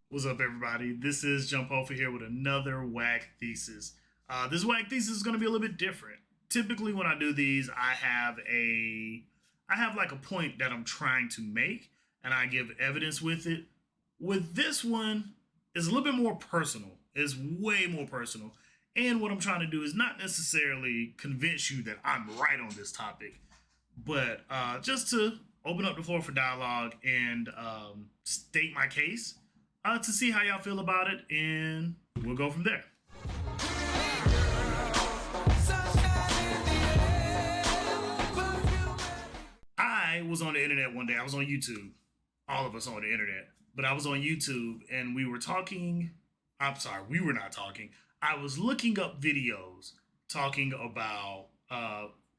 What's up, everybody? This is Jump Over here with another whack thesis. This whack thesis is going to be a little bit different. Typically, when I do these, I have like a point that I'm trying to make, and I give evidence with it. With this one, it's a little bit more personal. It's way more personal, and what I'm trying to do is not necessarily convince you that I'm right on this topic, but just to open up the floor for dialogue and state my case to see how y'all feel about it, and we'll go from there. I was on the internet one day. I was on YouTube. All of us on the internet. But I was on YouTube and we were talking. I'm sorry, we were not talking. I was looking up videos talking about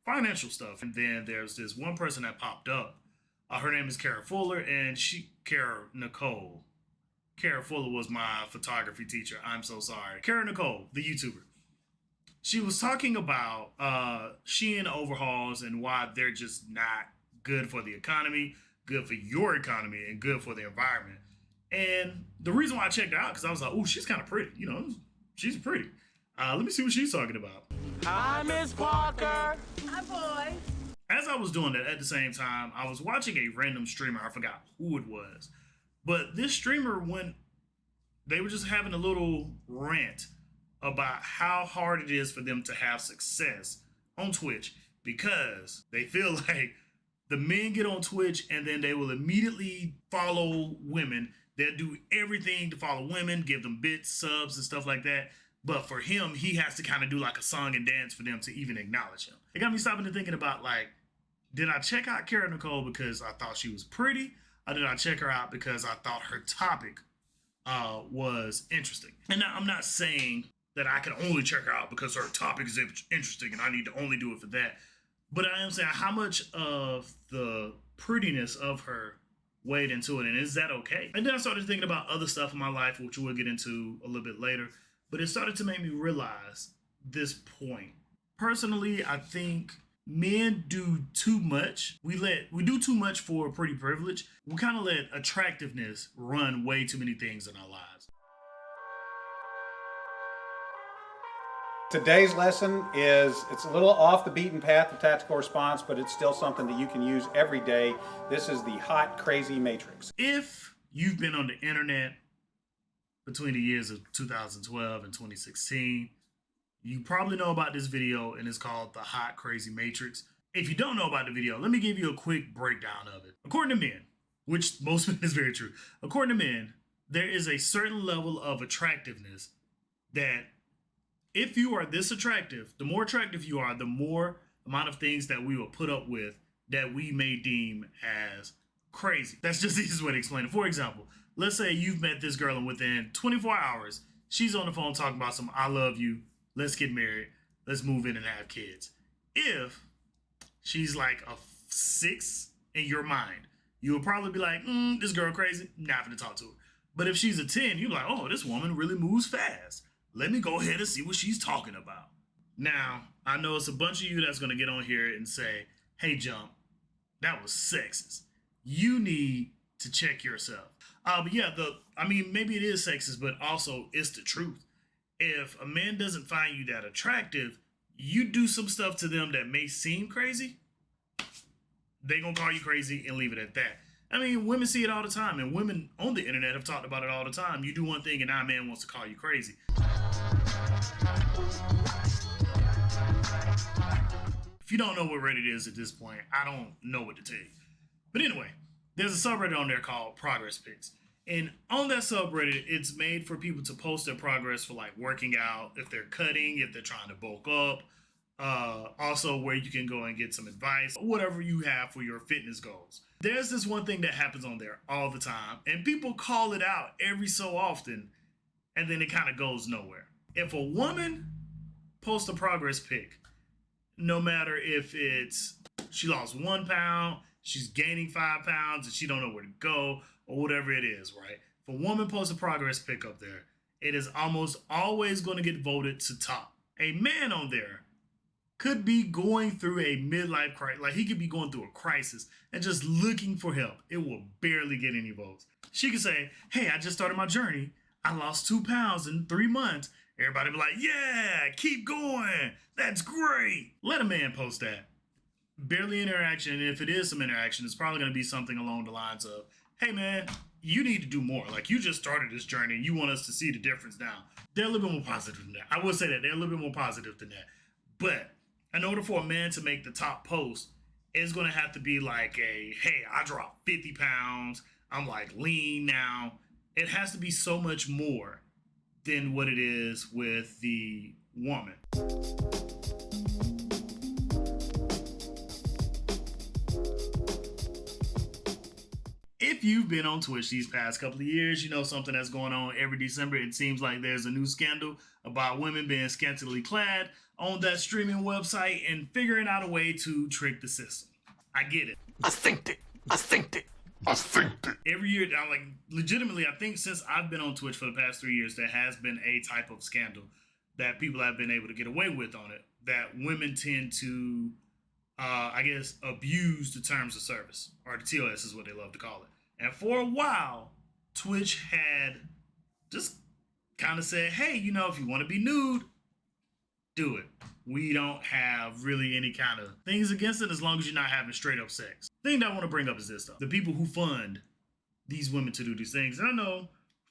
financial stuff. And then there's this one person that popped up. Her name is Kara Fuller, and Kara Nicole. Kara Fuller was my photography teacher. I'm so sorry. Kara Nicole, the YouTuber. She was talking about Shein overhauls and why they're just not good for the economy, good for your economy, and good for the environment. And the reason why I checked her out, because I was like, oh, she's kind of pretty. You know, she's pretty. Let me see what she's talking about. Hi, Miss Parker. Hi, boy. As I was doing that, at the same time, I was watching a random streamer. I forgot who it was. But this streamer, when they were just having a little rant about how hard it is for them to have success on Twitch, because they feel like the men get on Twitch and then they will immediately follow women. They'll do everything to follow women, give them bits, subs, and stuff like that. But for him, he has to kind of do like a song and dance for them to even acknowledge him. It got me stopping and thinking about, like, did I check out Kara Nicole because I thought she was pretty? Or did I check her out because I thought her topic was interesting? And now I'm not saying that I can only check her out because her topic is interesting and I need to only do it for that. But I am saying, how much of the prettiness of her weighed into it, and is that okay? And then I started thinking about other stuff in my life, which we'll get into a little bit later. But it started to make me realize this point. Personally, I think men do too much. We do too much for pretty privilege. We kind of let attractiveness run way too many things in our lives. Today's lesson it's a little off the beaten path of tactical response, but it's still something that you can use every day. This is the hot, crazy matrix. If you've been on the internet between the years of 2012 and 2016, you probably know about this video, and it's called the Hot Crazy Matrix. If you don't know about the video, let me give you a quick breakdown of it. According to men, which most men is very true, according to men, there is a certain level of attractiveness that if you are this attractive, the more attractive you are, the more amount of things that we will put up with that we may deem as crazy. That's just the easiest way to explain it. For example, let's say you've met this girl and within 24 hours, she's on the phone talking about some, I love you, let's get married, let's move in and have kids. If she's like a 6 in your mind, you will probably be like, this girl crazy, not gonna talk to her. But if she's a 10, you're like, oh, this woman really moves fast. Let me go ahead and see what she's talking about. Now, I know it's a bunch of you that's going to get on here and say, hey, Jump, that was sexist. You need to check yourself. But yeah, maybe it is sexist, but also it's the truth. If a man doesn't find you that attractive, you do some stuff to them that may seem crazy, they going to call you crazy and leave it at that. I mean, women see it all the time, and women on the internet have talked about it all the time. You do one thing and now a man wants to call you crazy. If you don't know what Reddit is at this point, I don't know what to tell you. But anyway, there's a subreddit on there called Progress Pics. And on that subreddit, it's made for people to post their progress for like working out, if they're cutting, if they're trying to bulk up. Also where you can go and get some advice, whatever you have for your fitness goals. There's this one thing that happens on there all the time, and people call it out every so often, and then it kind of goes nowhere. If a woman posts a progress pic, no matter if it's she lost 1 pound, she's gaining 5 pounds, and she don't know where to go, or whatever it is, right? If a woman posts a progress pic up there, it is almost always going to get voted to top. A man on there could be going through a midlife crisis. Like, he could be going through a crisis and just looking for help. It will barely get any votes. She could say, hey, I just started my journey. I lost 2 pounds in 3 months. Everybody be like, yeah, keep going. That's great. Let a man post that. Barely interaction. And if it is some interaction, it's probably going to be something along the lines of, hey, man, you need to do more. Like, you just started this journey. And you want us to see the difference now. They're a little bit more positive than that. I will say that. They're a little bit more positive than that. But in order for a man to make the top post, it's going to have to be like a, hey, I dropped 50 pounds. I'm like lean now. It has to be so much more than what it is with the woman. If you've been on Twitch these past couple of years, you know something that's going on every December. It seems like there's a new scandal about women being scantily clad on that streaming website and figuring out a way to trick the system. I get it. I think it. Every year, I like legitimately, I think since I've been on Twitch for the past 3 years, there has been a type of scandal that people have been able to get away with on it. That women tend to, I guess, abuse the terms of service, or the TOS is what they love to call it. And for a while, Twitch had just kind of said, hey, you know, if you want to be nude, do it. We don't have really any kind of things against it as long as you're not having straight up sex. The thing that I want to bring up is this, though. The people who fund these women to do these things, and I know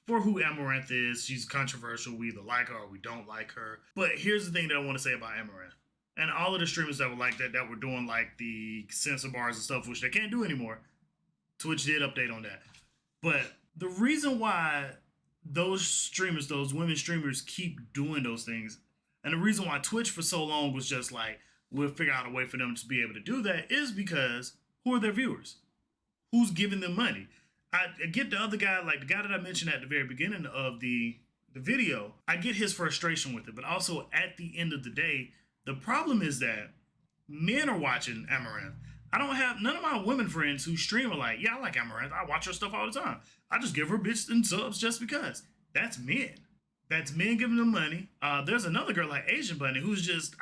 for who Amouranth is, she's controversial. We either like her or we don't like her. But here's the thing that I want to say about Amouranth. And all of the streamers that were like that were doing like the censor bars and stuff, which they can't do anymore. Twitch did update on that. But the reason why those streamers, those women streamers keep doing those things, and the reason why Twitch for so long was just like, we'll figure out a way for them to be able to do that is because who are their viewers? Who's giving them money? I get the other guy, like the guy that I mentioned at the very beginning of the video, I get his frustration with it, but also at the end of the day, the problem is that men are watching Amouranth. I don't have none of my women friends who stream are like, yeah, I like Amouranth. I watch her stuff all the time. I just give her bits and subs just because. That's men. That's men giving them money. There's another girl like Asian Bunny who's just,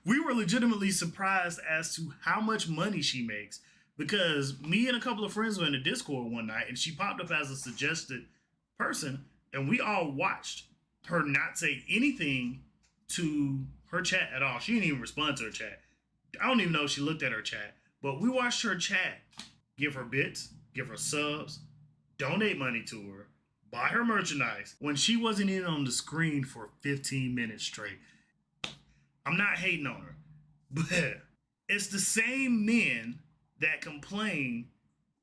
we were legitimately surprised as to how much money she makes, because me and a couple of friends were in the Discord one night and she popped up as a suggested person and we all watched her not say anything to her chat at all. She didn't even respond to her chat. I don't even know if she looked at her chat, but we watched her chat, give her bits, give her subs, donate money to her, buy her merchandise when she wasn't even on the screen for 15 minutes straight. I'm not hating on her, but it's the same men that complain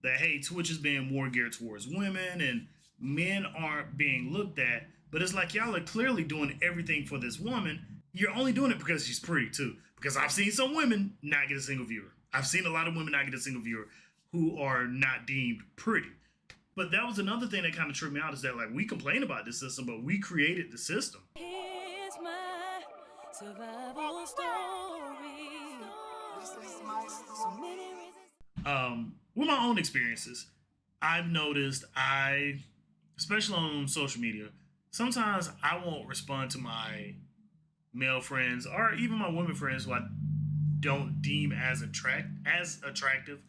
that, hey, Twitch is being more geared towards women and men aren't being looked at. But it's like, y'all are clearly doing everything for this woman. You're only doing it because she's pretty too. Because I've seen some women not get a single viewer. I've seen a lot of women not get a single viewer who are not deemed pretty. But that was another thing that kind of tripped me out, is that like we complain about this system, but we created the system. Here's my survival story. So many reasons. With my own experiences, I've noticed especially on social media, sometimes I won't respond to my male friends or even my women friends who I don't deem as attractive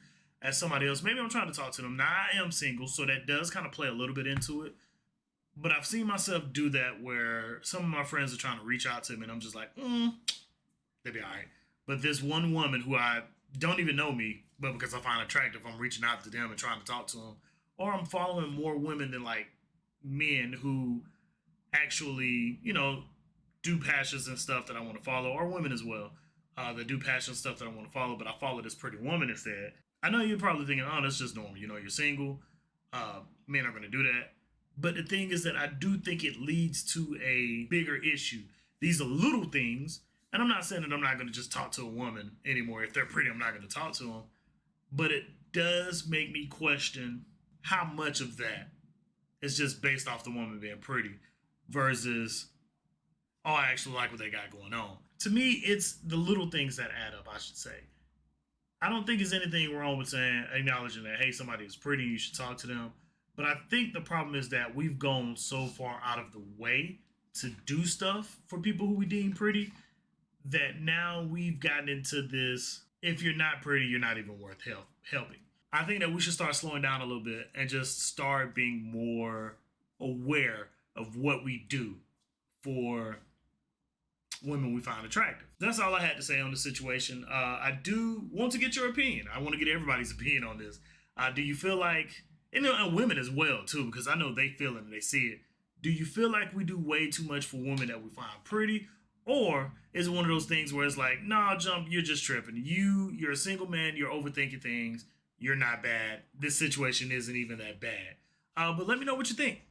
as somebody else. Maybe I'm trying to talk to them. Now, I am single, so that does kind of play a little bit into it. But I've seen myself do that where some of my friends are trying to reach out to me, and I'm just like, they'll be all right. But this one woman who I don't even know me, but because I find attractive, I'm reaching out to them and trying to talk to them. Or I'm following more women than like men who actually, you know, do passions and stuff that I want to follow, or women as well that do passion stuff that I want to follow, but I follow this pretty woman instead. I know you're probably thinking, oh, that's just normal. You know, you're single. Men are going to do that. But the thing is that I do think it leads to a bigger issue. These are little things. And I'm not saying that I'm not going to just talk to a woman anymore. If they're pretty, I'm not going to talk to them. But it does make me question how much of that is just based off the woman being pretty versus, oh, I actually like what they got going on. To me, it's the little things that add up, I should say. I don't think there's anything wrong with acknowledging that, hey, somebody is pretty, you should talk to them. But I think the problem is that we've gone so far out of the way to do stuff for people who we deem pretty that now we've gotten into this, if you're not pretty, you're not even worth helping. I think that we should start slowing down a little bit and just start being more aware of what we do for women we find attractive. That's all I had to say on the situation. I do want to get your opinion. I want to get everybody's opinion on this. Do you feel like, and women as well too, because I know they feel it and they see it. Do you feel like we do way too much for women that we find pretty? Or is it one of those things where it's like, nah, Jump, you're just tripping. You're a single man, you're overthinking things, you're not bad. This situation isn't even that bad. But let me know what you think.